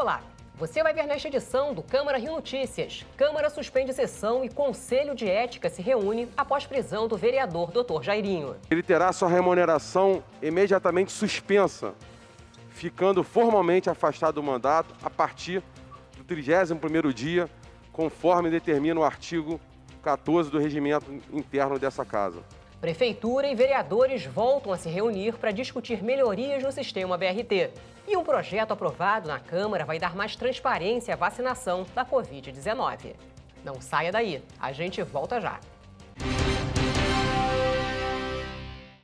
Olá, você vai ver nesta edição do Câmara Rio Notícias. Câmara suspende sessão e Conselho de Ética se reúne após prisão do vereador Dr. Jairinho. Ele terá sua remuneração imediatamente suspensa, ficando formalmente afastado do mandato a partir do 31º dia, conforme determina o artigo 14 do regimento interno dessa casa. Prefeitura e vereadores voltam a se reunir para discutir melhorias no sistema BRT. E um projeto aprovado na Câmara vai dar mais transparência à vacinação da Covid-19. Não saia daí, a gente volta já.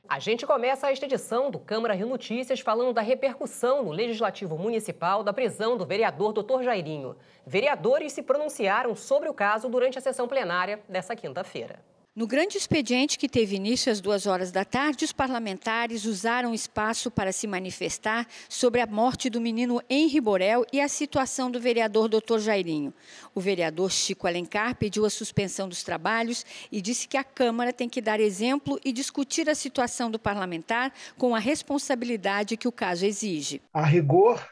A gente começa esta edição do Câmara Rio Notícias falando da repercussão no Legislativo Municipal da prisão do vereador Dr. Jairinho. Vereadores se pronunciaram sobre o caso durante a sessão plenária desta quinta-feira. No grande expediente que teve início às 2h da tarde, os parlamentares usaram o espaço para se manifestar sobre a morte do menino Henri Borel e a situação do vereador Dr. Jairinho. O vereador Chico Alencar pediu a suspensão dos trabalhos e disse que a Câmara tem que dar exemplo e discutir a situação do parlamentar com a responsabilidade que o caso exige. A rigor,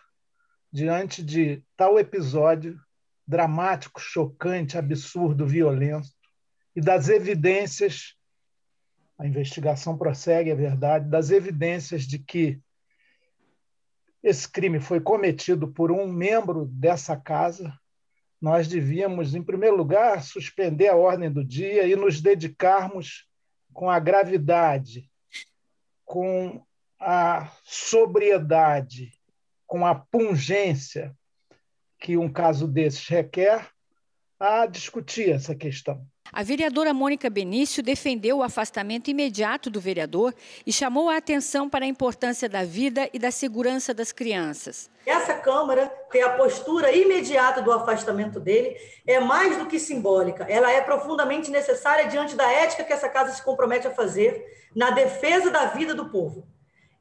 diante de tal episódio dramático, chocante, absurdo, violento, e das evidências, a investigação prossegue, é verdade, das evidências de que esse crime foi cometido por um membro dessa casa, nós devíamos, em primeiro lugar, suspender a ordem do dia e nos dedicarmos com a gravidade, com a sobriedade, com a pungência que um caso desses requer, a discutir essa questão. A vereadora Mônica Benício defendeu o afastamento imediato do vereador e chamou a atenção para a importância da vida e da segurança das crianças. Essa Câmara ter a postura imediata do afastamento dele é mais do que simbólica. Ela é profundamente necessária diante da ética que essa casa se compromete a fazer na defesa da vida do povo.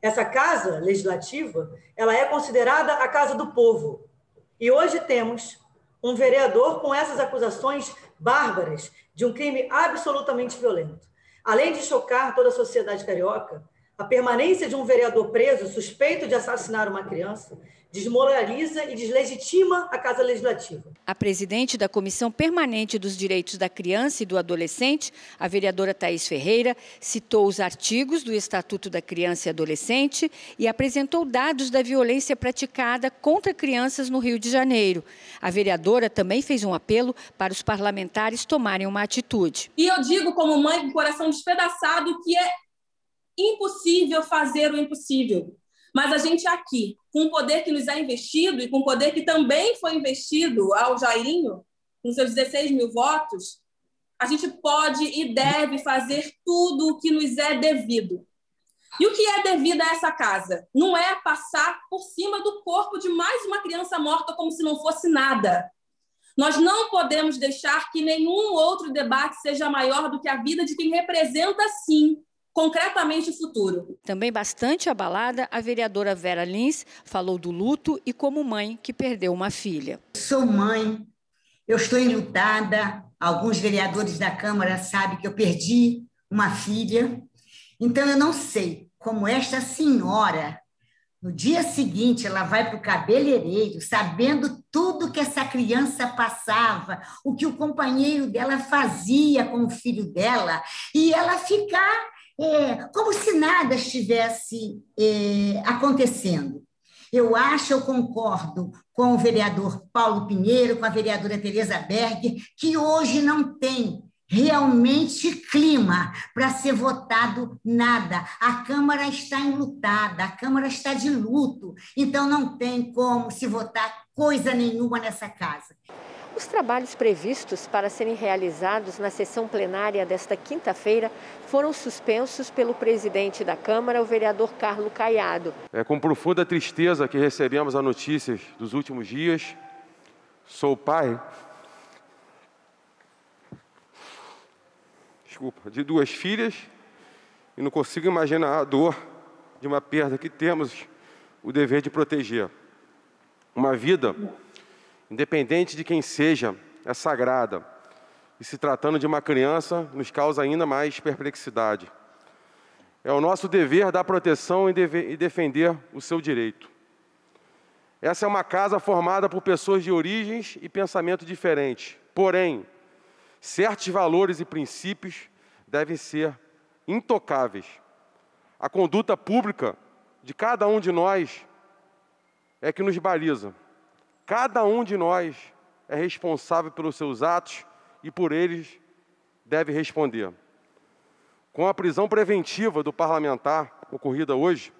Essa casa legislativa, ela é considerada a casa do povo. E hoje temos um vereador com essas acusações bárbaras de um crime absolutamente violento. Além de chocar toda a sociedade carioca, a permanência de um vereador preso suspeito de assassinar uma criança desmoraliza e deslegitima a Casa Legislativa. A presidente da Comissão Permanente dos Direitos da Criança e do Adolescente, a vereadora Thaís Ferreira, citou os artigos do Estatuto da Criança e Adolescente e apresentou dados da violência praticada contra crianças no Rio de Janeiro. A vereadora também fez um apelo para os parlamentares tomarem uma atitude. E eu digo como mãe com o coração despedaçado que é impossível fazer o impossível. Mas a gente aqui, com o poder que nos é investido e com o poder que também foi investido ao Jairinho, com seus 16 mil votos, a gente pode e deve fazer tudo o que nos é devido. E o que é devido a essa casa? Não é passar por cima do corpo de mais uma criança morta como se não fosse nada. Nós não podemos deixar que nenhum outro debate seja maior do que a vida de quem representa, sim, concretamente o futuro. Também bastante abalada, a vereadora Vera Lins falou do luto e como mãe que perdeu uma filha. Sou mãe, eu estou enlutada, alguns vereadores da Câmara sabem que eu perdi uma filha, então eu não sei como esta senhora, no dia seguinte, ela vai para o cabeleireiro, sabendo tudo que essa criança passava, o que o companheiro dela fazia com o filho dela, e ela ficar como se nada estivesse acontecendo. Eu concordo com o vereador Paulo Pinheiro, com a vereadora Tereza Berger, que hoje não tem realmente clima para ser votado nada. A Câmara está enlutada, a Câmara está de luto, então não tem como se votar coisa nenhuma nessa casa. Os trabalhos previstos para serem realizados na sessão plenária desta quinta-feira foram suspensos pelo presidente da Câmara, o vereador Carlos Caiado. É com profunda tristeza que recebemos as notícias dos últimos dias. Sou pai de 2 filhas e não consigo imaginar a dor de uma perda que temos o dever de proteger. Uma vida, independente de quem seja, é sagrada. E se tratando de uma criança, nos causa ainda mais perplexidade. É o nosso dever dar proteção e defender o seu direito. Essa é uma casa formada por pessoas de origens e pensamento diferentes. Porém, certos valores e princípios devem ser intocáveis. A conduta pública de cada um de nós é que nos baliza. Cada um de nós é responsável pelos seus atos e por eles deve responder. Com a prisão preventiva do parlamentar ocorrida hoje,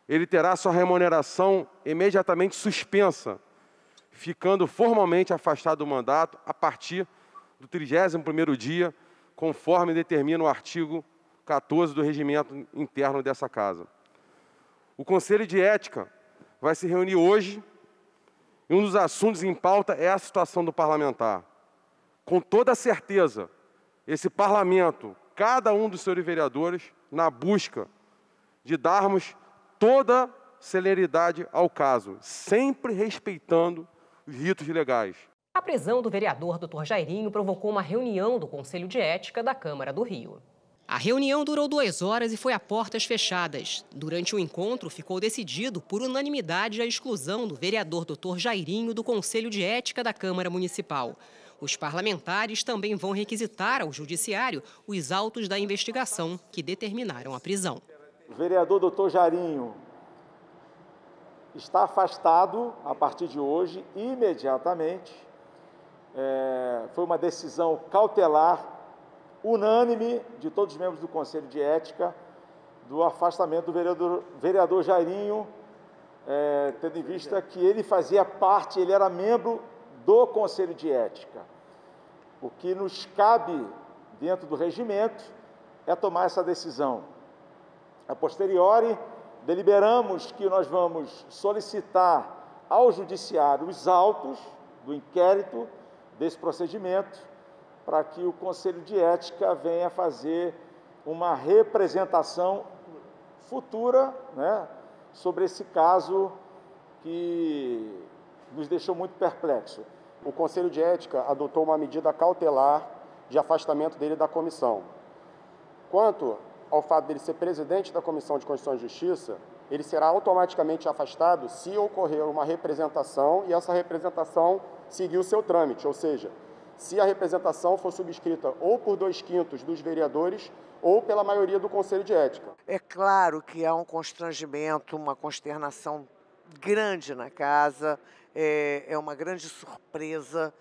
ele terá sua remuneração imediatamente suspensa, ficando formalmente afastado do mandato a partir do 31º dia, conforme determina o artigo 14 do regimento interno dessa casa. O Conselho de Ética vai se reunir hoje e um dos assuntos em pauta é a situação do parlamentar. Com toda certeza, esse parlamento, cada um dos senhores vereadores, na busca de darmos toda celeridade ao caso, sempre respeitando os ritos legais. A prisão do vereador Dr. Jairinho provocou uma reunião do Conselho de Ética da Câmara do Rio. A reunião durou 2 horas e foi a portas fechadas. Durante o encontro, ficou decidido por unanimidade a exclusão do vereador Dr. Jairinho do Conselho de Ética da Câmara Municipal. Os parlamentares também vão requisitar ao Judiciário os autos da investigação que determinaram a prisão. O vereador Dr. Jairinho está afastado a partir de hoje, imediatamente. Foi uma decisão cautelar, unânime, de todos os membros do Conselho de Ética, do afastamento do vereador Jairinho, tendo em vista que ele fazia parte, ele era membro do Conselho de Ética. O que nos cabe, dentro do regimento, é tomar essa decisão. A posteriori, deliberamos que nós vamos solicitar ao Judiciário os autos do inquérito desse procedimento, para que o Conselho de Ética venha fazer uma representação futura, né, sobre esse caso que nos deixou muito perplexo. O Conselho de Ética adotou uma medida cautelar de afastamento dele da comissão. Quanto ao fato dele ser presidente da Comissão de Constituição e Justiça, ele será automaticamente afastado se ocorrer uma representação e essa representação seguir o seu trâmite, ou seja, se a representação for subscrita ou por 2/5 dos vereadores ou pela maioria do Conselho de Ética. É claro que há um constrangimento, uma consternação grande na casa, é uma grande surpresa.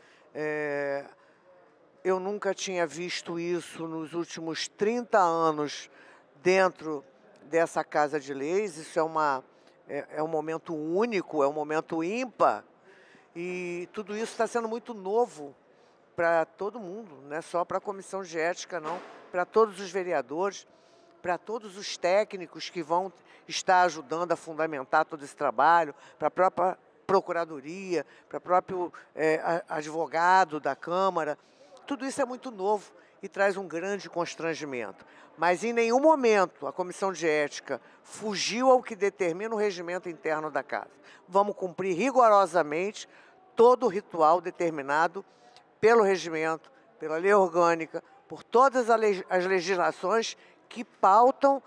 Eu nunca tinha visto isso nos últimos 30 anos dentro dessa Casa de Leis. Isso é um momento único, é um momento ímpar, e tudo isso está sendo muito novo para todo mundo, não é só para a Comissão de Ética, não, para todos os vereadores, para todos os técnicos que vão estar ajudando a fundamentar todo esse trabalho, para a própria Procuradoria, para o próprio advogado da Câmara. Tudo isso é muito novo e traz um grande constrangimento. Mas em nenhum momento a Comissão de Ética fugiu ao que determina o regimento interno da Casa. Vamos cumprir rigorosamente todo o ritual determinado pelo regimento, pela lei orgânica, por todas as legislações que pautam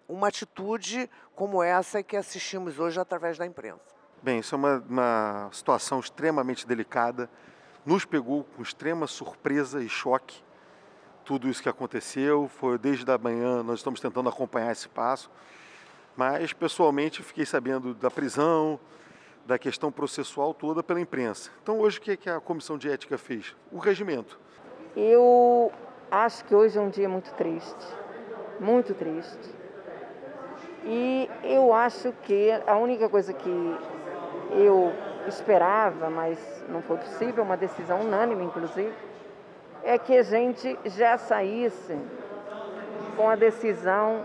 uma atitude como essa que assistimos hoje através da imprensa. Bem, isso é uma situação extremamente delicada. Nos pegou com extrema surpresa e choque tudo isso que aconteceu. Foi desde a manhã, nós estamos tentando acompanhar esse passo, mas pessoalmente fiquei sabendo da prisão, da questão processual toda pela imprensa. Então hoje o que a Comissão de Ética fez? O regimento. Eu acho que hoje é um dia muito triste, muito triste. E eu acho que a única coisa que eu esperava, mas não foi possível, uma decisão unânime inclusive, é que a gente já saísse com a decisão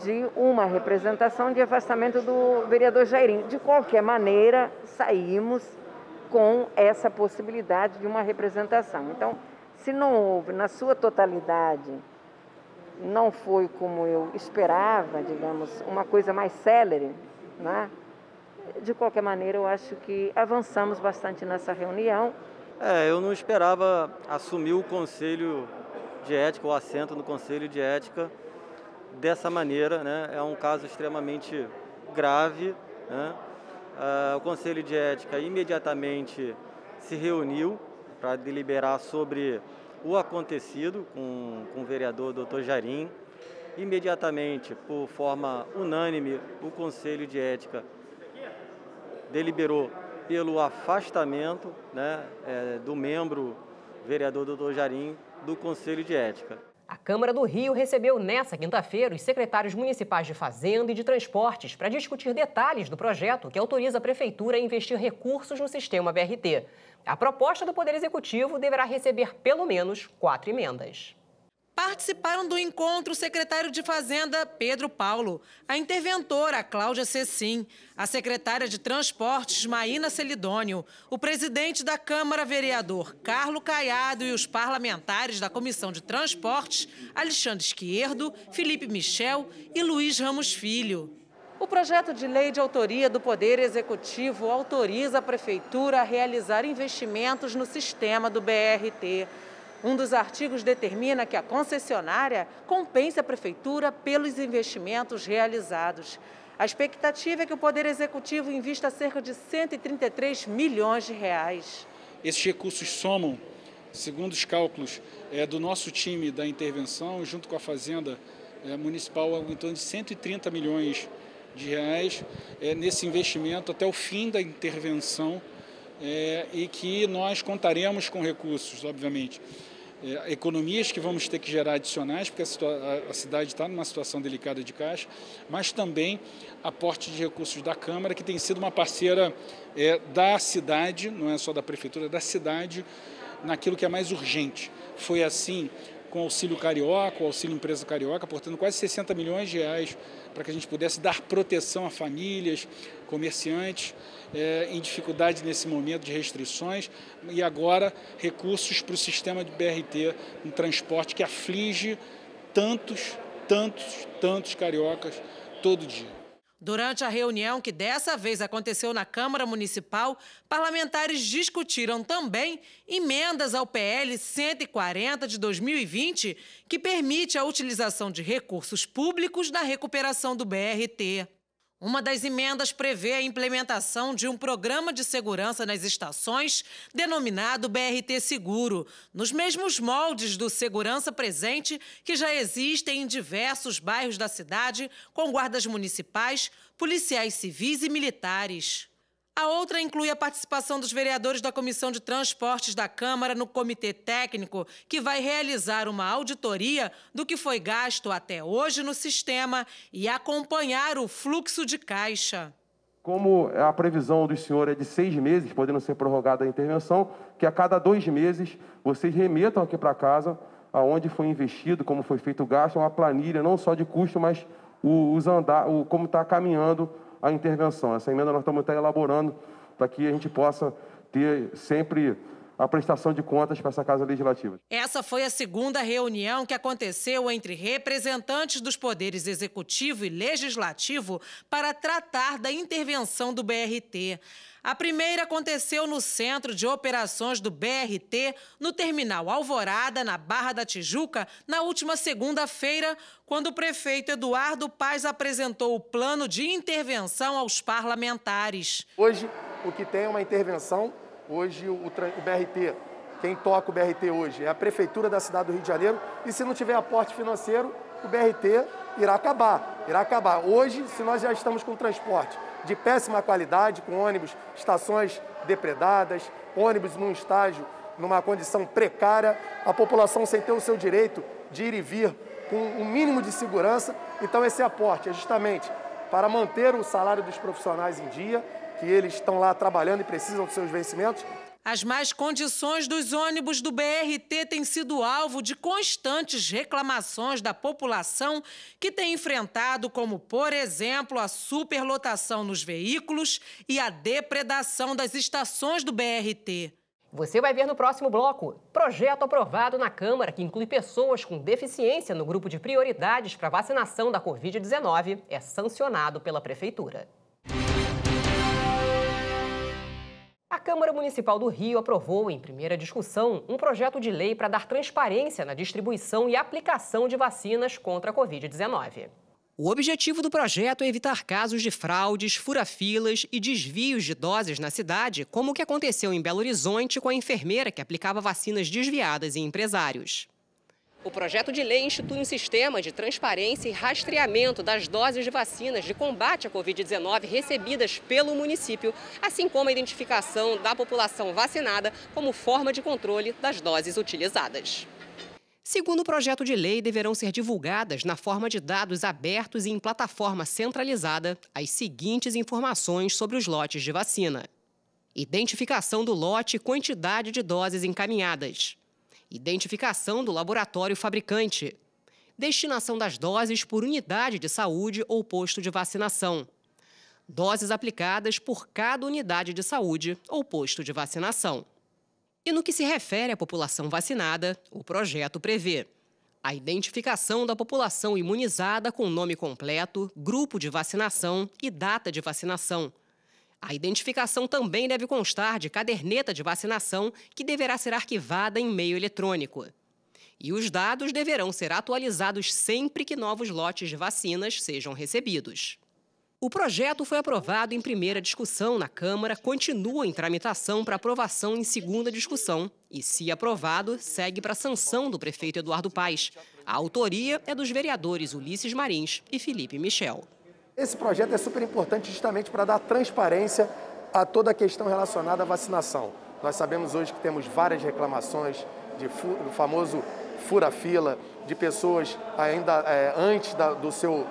de uma representação de afastamento do vereador Jairinho. De qualquer maneira, saímos com essa possibilidade de uma representação. Então, se não houve na sua totalidade, não foi como eu esperava, digamos, uma coisa mais célere, né? De qualquer maneira, eu acho que avançamos bastante nessa reunião. Eu não esperava assumir o Conselho de Ética, o assento no Conselho de Ética, dessa maneira, né? É um caso extremamente grave, né? o Conselho de Ética imediatamente se reuniu para deliberar sobre o acontecido com o vereador Dr. Jairinho. Imediatamente, por forma unânime, o Conselho de Ética deliberou pelo afastamento, né, do membro vereador Dr. Jairinho do Conselho de Ética. A Câmara do Rio recebeu nesta quinta-feira os secretários municipais de Fazenda e de Transportes para discutir detalhes do projeto que autoriza a Prefeitura a investir recursos no sistema BRT. A proposta do Poder Executivo deverá receber pelo menos 4 emendas. Participaram do encontro o secretário de Fazenda, Pedro Paulo, a interventora, Cláudia Cecim, a secretária de Transportes, Maína Celidônio, o presidente da Câmara, vereador Carlos Caiado, e os parlamentares da Comissão de Transportes, Alexandre Esquerdo, Felipe Michel e Luiz Ramos Filho. O projeto de lei de autoria do Poder Executivo autoriza a Prefeitura a realizar investimentos no sistema do BRT. Um dos artigos determina que a concessionária compense a Prefeitura pelos investimentos realizados. A expectativa é que o Poder Executivo invista cerca de 133 milhões de reais. Esses recursos somam, segundo os cálculos do nosso time da intervenção, junto com a Fazenda Municipal, em torno de 130 milhões de reais nesse investimento até o fim da intervenção, e que nós contaremos com recursos, obviamente. Economias que vamos ter que gerar adicionais, porque a cidade está numa situação delicada de caixa, mas também aporte de recursos da Câmara, que tem sido uma parceira da cidade, não é só da Prefeitura, da cidade, naquilo que é mais urgente. Foi assim com o Auxílio Carioca, o Auxílio Empresa Carioca, aportando quase 60 milhões de reais para que a gente pudesse dar proteção a famílias, comerciantes, em dificuldade nesse momento de restrições, e agora recursos para o sistema de BRT, um transporte que aflige tantos cariocas todo dia. Durante a reunião, que dessa vez aconteceu na Câmara Municipal, parlamentares discutiram também emendas ao PL 140 de 2020, que permite a utilização de recursos públicos na recuperação do BRT. Uma das emendas prevê a implementação de um programa de segurança nas estações, denominado BRT Seguro, nos mesmos moldes do Segurança Presente, que já existem em diversos bairros da cidade, com guardas municipais, policiais civis e militares. A outra inclui a participação dos vereadores da Comissão de Transportes da Câmara no Comitê Técnico, que vai realizar uma auditoria do que foi gasto até hoje no sistema e acompanhar o fluxo de caixa. Como a previsão do senhor é de 6 meses, podendo ser prorrogada a intervenção, que a cada 2 meses vocês remetam aqui para casa aonde foi investido, como foi feito o gasto, uma planilha não só de custo, mas como está caminhando a intervenção. Essa emenda nós estamos até elaborando para que a gente possa ter sempre a prestação de contas para essa Casa Legislativa. Essa foi a segunda reunião que aconteceu entre representantes dos poderes executivo e legislativo para tratar da intervenção do BRT. A primeira aconteceu no Centro de Operações do BRT, no Terminal Alvorada, na Barra da Tijuca, na última segunda-feira, quando o prefeito Eduardo Paes apresentou o plano de intervenção aos parlamentares. Hoje, o que tem é uma intervenção, hoje o BRT, quem toca o BRT hoje é a Prefeitura da cidade do Rio de Janeiro, e se não tiver aporte financeiro, o BRT irá acabar. Hoje, se nós já estamos com transporte de péssima qualidade, com ônibus, estações depredadas, ônibus num estágio, numa condição precária, a população sem ter o seu direito de ir e vir com um mínimo de segurança. Então esse aporte é justamente para manter o salário dos profissionais em dia, que eles estão lá trabalhando e precisam dos seus vencimentos. As más condições dos ônibus do BRT têm sido alvo de constantes reclamações da população, que tem enfrentado, como, por exemplo, a superlotação nos veículos e a depredação das estações do BRT. Você vai ver no próximo bloco. Projeto aprovado na Câmara que inclui pessoas com deficiência no grupo de prioridades para vacinação da Covid-19 é sancionado pela Prefeitura. A Câmara Municipal do Rio aprovou, em primeira discussão, um projeto de lei para dar transparência na distribuição e aplicação de vacinas contra a Covid-19. O objetivo do projeto é evitar casos de fraudes, fura-filas e desvios de doses na cidade, como o que aconteceu em Belo Horizonte com a enfermeira que aplicava vacinas desviadas em empresários. O projeto de lei institui um sistema de transparência e rastreamento das doses de vacinas de combate à Covid-19 recebidas pelo município, assim como a identificação da população vacinada como forma de controle das doses utilizadas. Segundo o projeto de lei, deverão ser divulgadas, na forma de dados abertos e em plataforma centralizada, as seguintes informações sobre os lotes de vacina: identificação do lote e quantidade de doses encaminhadas, identificação do laboratório fabricante, destinação das doses por unidade de saúde ou posto de vacinação, doses aplicadas por cada unidade de saúde ou posto de vacinação. E no que se refere à população vacinada, o projeto prevê a identificação da população imunizada com nome completo, grupo de vacinação e data de vacinação. A identificação também deve constar de caderneta de vacinação, que deverá ser arquivada em meio eletrônico. E os dados deverão ser atualizados sempre que novos lotes de vacinas sejam recebidos. O projeto foi aprovado em primeira discussão na Câmara, continua em tramitação para aprovação em segunda discussão e, se aprovado, segue para a sanção do prefeito Eduardo Paes. A autoria é dos vereadores Ulisses Marins e Felipe Michel. Esse projeto é super importante justamente para dar transparência a toda a questão relacionada à vacinação. Nós sabemos hoje que temos várias reclamações do famoso fura-fila, de pessoas ainda antes do seu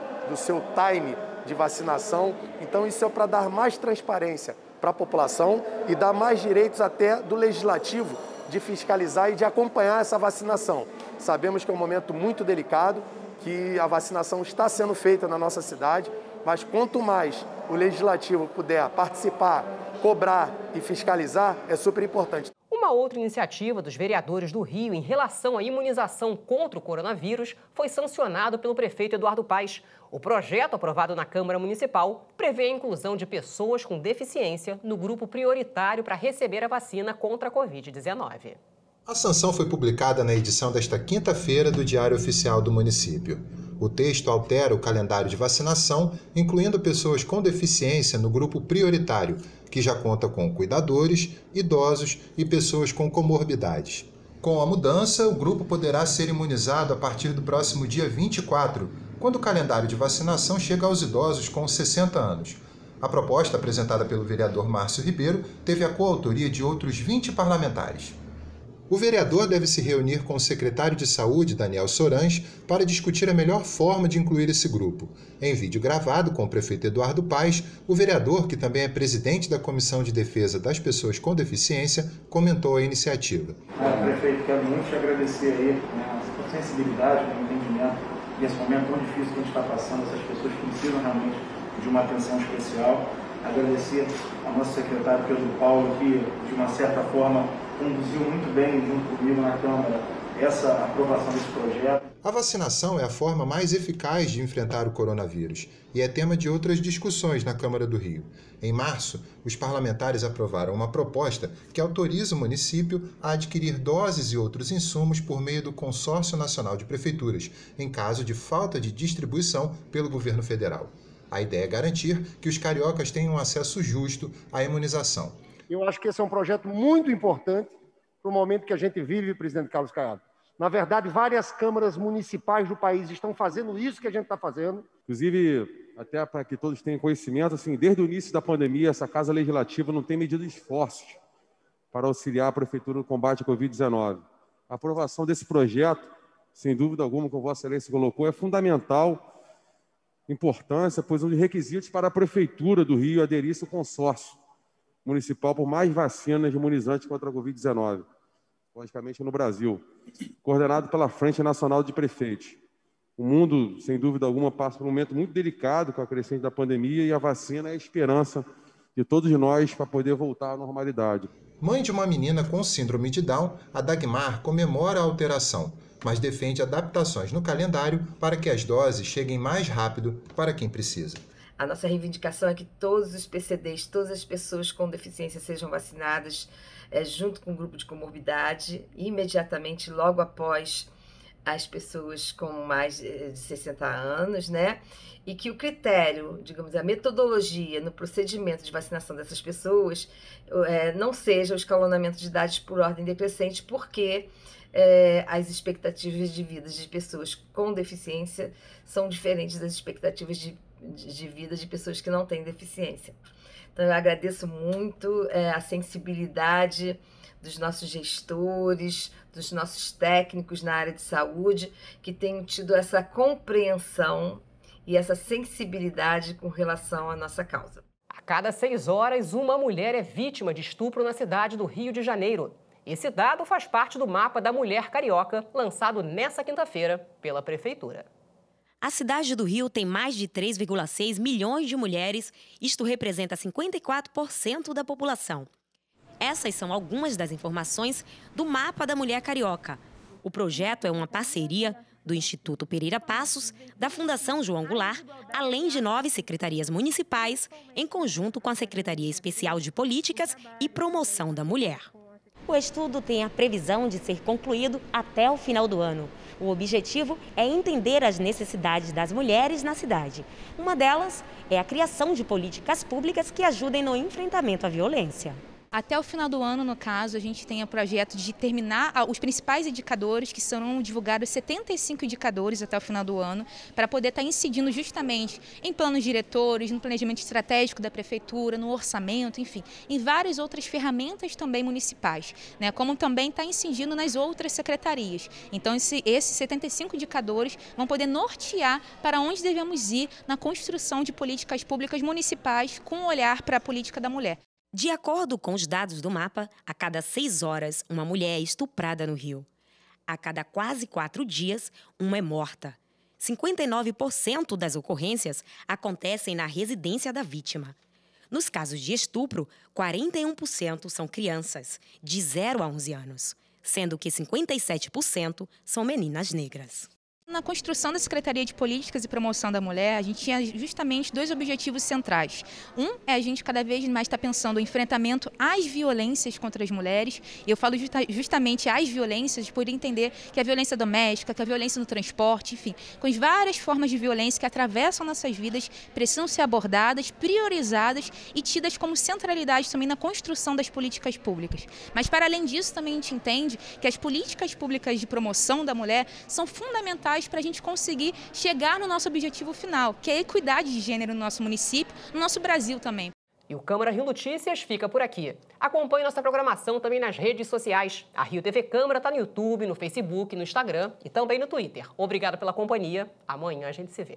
time de vacinação. Então isso é para dar mais transparência para a população e dar mais direitos até do legislativo de fiscalizar e de acompanhar essa vacinação. Sabemos que é um momento muito delicado, que a vacinação está sendo feita na nossa cidade, mas quanto mais o legislativo puder participar, cobrar e fiscalizar, é super importante. Uma outra iniciativa dos vereadores do Rio em relação à imunização contra o coronavírus foi sancionado pelo prefeito Eduardo Paes. O projeto aprovado na Câmara Municipal prevê a inclusão de pessoas com deficiência no grupo prioritário para receber a vacina contra a Covid-19. A sanção foi publicada na edição desta quinta-feira do Diário Oficial do município. O texto altera o calendário de vacinação, incluindo pessoas com deficiência no grupo prioritário, que já conta com cuidadores, idosos e pessoas com comorbidades. Com a mudança, o grupo poderá ser imunizado a partir do próximo dia 24, quando o calendário de vacinação chega aos idosos com 60 anos. A proposta, apresentada pelo vereador Márcio Ribeiro, teve a coautoria de outros 20 parlamentares. O vereador deve se reunir com o secretário de Saúde, Daniel Sorans, para discutir a melhor forma de incluir esse grupo. Em vídeo gravado com o prefeito Eduardo Paes, o vereador, que também é presidente da Comissão de Defesa das Pessoas com Deficiência, comentou a iniciativa. Prefeito, quero muito te agradecer aí, a sua sensibilidade, o entendimento, nesse momento tão difícil que a gente está passando, essas pessoas precisam realmente de uma atenção especial. Agradecer ao nosso secretário Pedro Paulo, que, de uma certa forma, conduziu muito bem, junto comigo na Câmara, essa aprovação desse projeto. A vacinação é a forma mais eficaz de enfrentar o coronavírus e é tema de outras discussões na Câmara do Rio. Em março, os parlamentares aprovaram uma proposta que autoriza o município a adquirir doses e outros insumos por meio do Consórcio Nacional de Prefeituras, em caso de falta de distribuição pelo governo federal. A ideia é garantir que os cariocas tenham acesso justo à imunização. Eu acho que esse é um projeto muito importante para o momento que a gente vive, presidente Carlos Caiado. Na verdade, várias câmaras municipais do país estão fazendo isso que a gente está fazendo. Inclusive, até para que todos tenham conhecimento, assim, desde o início da pandemia, essa Casa Legislativa não tem medido esforços para auxiliar a Prefeitura no combate à Covid-19. A aprovação desse projeto, sem dúvida alguma, como Vossa Excelência colocou, é fundamental importância, pois um dos requisitos para a Prefeitura do Rio aderir-se ao consórcio municipal por mais vacinas imunizantes contra a Covid-19, logicamente no Brasil, coordenado pela Frente Nacional de Prefeitos. O mundo, sem dúvida alguma, passa por um momento muito delicado com a crescente da pandemia e a vacina é a esperança de todos nós para poder voltar à normalidade. Mãe de uma menina com síndrome de Down, a Dagmar comemora a alteração, mas defende adaptações no calendário para que as doses cheguem mais rápido para quem precisa. A nossa reivindicação é que todos os PCDs, todas as pessoas com deficiência sejam vacinadas junto com o grupo de comorbidade, imediatamente, logo após as pessoas com mais de 60 anos, né? E que o critério, digamos, a metodologia no procedimento de vacinação dessas pessoas não seja o escalonamento de idades por ordem decrescente, porque as expectativas de vida de pessoas com deficiência são diferentes das expectativas de vida de pessoas que não têm deficiência. Então, eu agradeço muito a sensibilidade dos nossos gestores, dos nossos técnicos na área de saúde, que tenham tido essa compreensão e essa sensibilidade com relação à nossa causa. A cada 6 horas, uma mulher é vítima de estupro na cidade do Rio de Janeiro. Esse dado faz parte do mapa da mulher carioca, lançado nesta quinta-feira pela Prefeitura. A cidade do Rio tem mais de 3,6 milhões de mulheres, isto representa 54% da população. Essas são algumas das informações do Mapa da Mulher Carioca. O projeto é uma parceria do Instituto Pereira Passos, da Fundação João Goulart, além de 9 secretarias municipais, em conjunto com a Secretaria Especial de Políticas e Promoção da Mulher. O estudo tem a previsão de ser concluído até o final do ano. O objetivo é entender as necessidades das mulheres na cidade. Uma delas é a criação de políticas públicas que ajudem no enfrentamento à violência. Até o final do ano, no caso, a gente tem o projeto de terminar os principais indicadores, que serão divulgados 75 indicadores até o final do ano, para poder estar incidindo justamente em planos diretores, no planejamento estratégico da Prefeitura, no orçamento, enfim, em várias outras ferramentas também municipais, né, como também está incidindo nas outras secretarias. Então, esses 75 indicadores vão poder nortear para onde devemos ir na construção de políticas públicas municipais com um olhar para a política da mulher. De acordo com os dados do mapa, a cada 6 horas, uma mulher é estuprada no Rio. A cada quase 4 dias, uma é morta. 59% das ocorrências acontecem na residência da vítima. Nos casos de estupro, 41% são crianças, de 0 a 11 anos, sendo que 57% são meninas negras. Na construção da Secretaria de Políticas e Promoção da Mulher, a gente tinha justamente 2 objetivos centrais. Um é a gente cada vez mais estar pensando no enfrentamento às violências contra as mulheres. E eu falo justamente às violências por entender que a violência doméstica, que a violência no transporte, enfim, com as várias formas de violência que atravessam nossas vidas, precisam ser abordadas, priorizadas e tidas como centralidade também na construção das políticas públicas. Mas, para além disso, também a gente entende que as políticas públicas de promoção da mulher são fundamentais para a gente conseguir chegar no nosso objetivo final, que é a equidade de gênero no nosso município, no nosso Brasil também. E o Câmara Rio Notícias fica por aqui. Acompanhe nossa programação também nas redes sociais. A Rio TV Câmara está no YouTube, no Facebook, no Instagram e também no Twitter. Obrigada pela companhia. Amanhã a gente se vê.